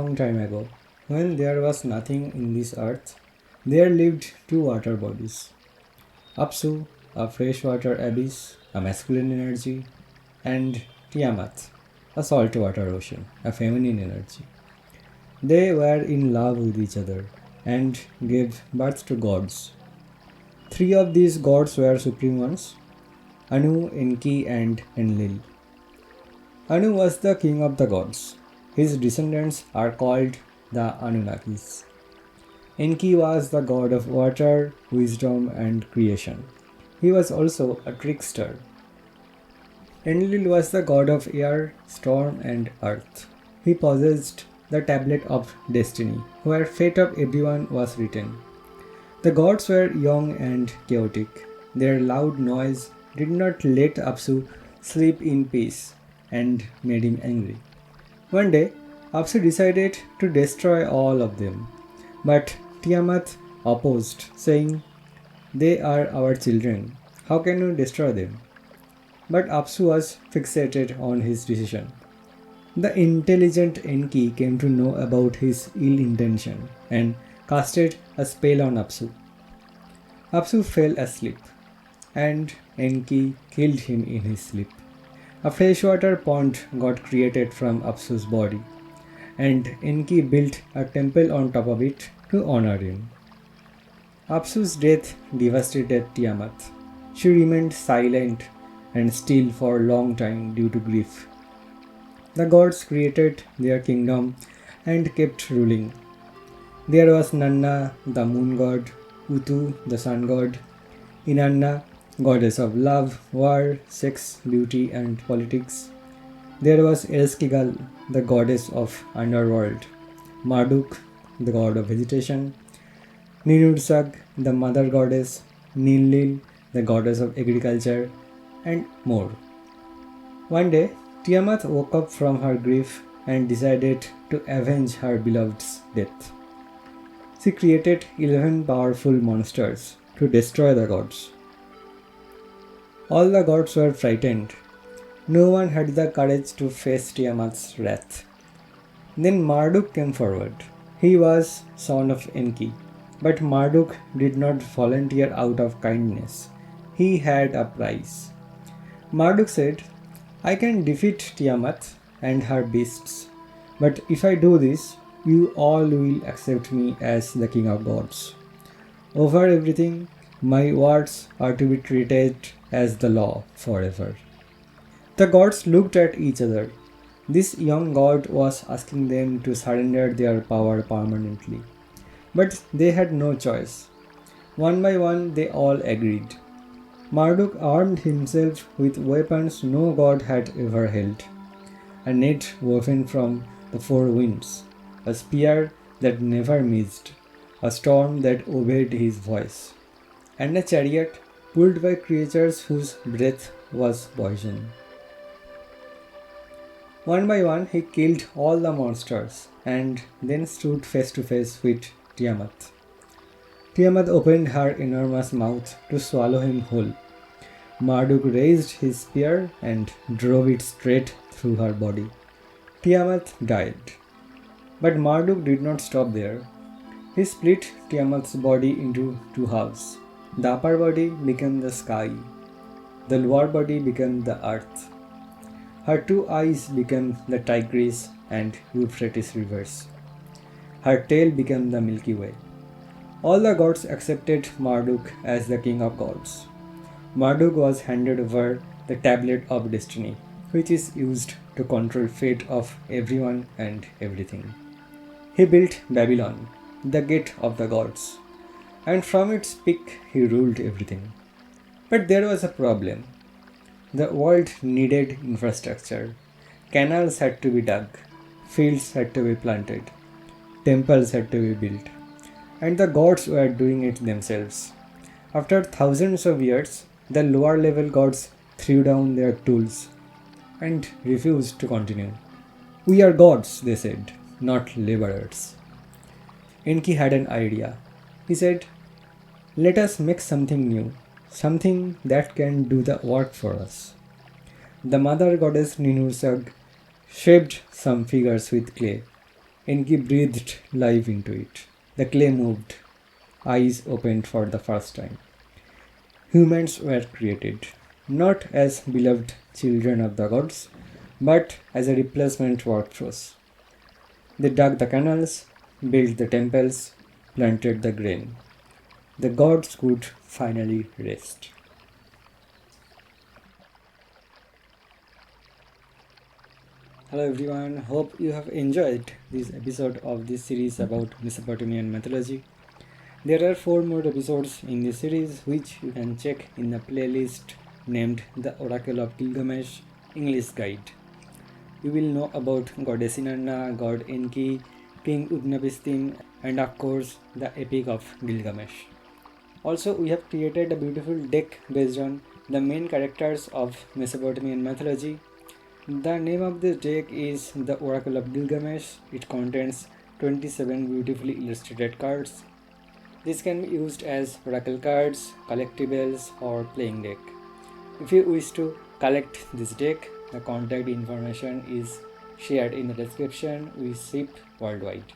long time ago, when there was nothing in this earth, there lived two water bodies. Apsu, a freshwater abyss, a masculine energy, and Tiamat, a saltwater ocean, a feminine energy. They were in love with each other and gave birth to gods. Three of these gods were supreme ones: Anu, Enki, and Enlil. Anu was the king of the gods. His descendants are called the Anunnakis. Enki was the god of water, wisdom, and creation. He was also a trickster. Enlil was the god of air, storm, and earth. He possessed the tablet of destiny, where fate of everyone was written. The gods were young and chaotic. Their loud noise did not let Apsu sleep in peace and made him angry. One day, Apsu decided to destroy all of them, but Tiamat opposed, saying, "They are our children. How can you destroy them?" But Apsu was fixated on his decision. The intelligent Enki came to know about his ill intention and casted a spell on Apsu. Apsu fell asleep, and Enki killed him in his sleep. A freshwater pond got created from Apsu's body, and Enki built a temple on top of it to honor him. Apsu's death devastated Tiamat. She remained silent and still for a long time due to grief. The gods created their kingdom and kept ruling. There was Nanna, the moon god, Utu, the sun god, Inanna, goddess of love, war, sex, beauty, and politics. There was Ereshkigal, the goddess of underworld, Marduk, the god of vegetation, Ninursag, the mother goddess, Ninlil, the goddess of agriculture, and more. One day, Tiamat woke up from her grief and decided to avenge her beloved's death. She created 11 powerful monsters to destroy the gods. All the gods were frightened. No one had the courage to face Tiamat's wrath. Then Marduk came forward. He was son of Enki, but Marduk did not volunteer out of kindness. He had a price. Marduk said, "I can defeat Tiamat and her beasts, but if I do this, you all will accept me as the king of gods. Over everything, my words are to be treated as the law forever." The gods looked at each other. This young god was asking them to surrender their power permanently. But they had no choice. One by one, they all agreed. Marduk armed himself with weapons no god had ever held: a net woven from the four winds, a spear that never missed, a storm that obeyed his voice, and a chariot pulled by creatures whose breath was poison. One by one, he killed all the monsters and then stood face to face with Tiamat. Tiamat opened her enormous mouth to swallow him whole. Marduk raised his spear and drove it straight through her body. Tiamat died. But Marduk did not stop there. He split Tiamat's body into two halves. The upper body became the sky. The lower body became the earth. Her two eyes became the Tigris and Euphrates rivers. Her tail became the Milky Way. All the gods accepted Marduk as the king of gods. Marduk was handed over the tablet of destiny, which is used to control fate of everyone and everything. He built Babylon, the gate of the gods, and from its peak he ruled everything. But there was a problem. The world needed infrastructure. Canals had to be dug, fields had to be planted, temples had to be built, and the gods were doing it themselves. After thousands of years, the lower level gods threw down their tools and refused to continue. "We are gods," they said, "not laborers." Enki had an idea. He said, "Let us make something new, something that can do the work for us." The mother goddess Ninursag shaped some figures with clay. Enki breathed life into it. The clay moved, eyes opened for the first time. Humans were created, not as beloved children of the gods, but as a replacement workforce. They dug the canals, built the temples, planted the grain. The gods could finally rest. Hello everyone, hope you have enjoyed this episode of this series about Mesopotamian mythology. There are 4 more episodes in this series which you can check in the playlist named The Oracle of Gilgamesh English Guide. You will know about Goddess Inanna, God Enki, King Utnapishtim, and of course the Epic of Gilgamesh. Also, we have created a beautiful deck based on the main characters of Mesopotamian mythology. The name of this deck is the Oracle of Gilgamesh. It contains 27 beautifully illustrated cards. This can be used as oracle cards, collectibles, or playing deck. If you wish to collect this deck, the contact information is shared in the description. We ship worldwide.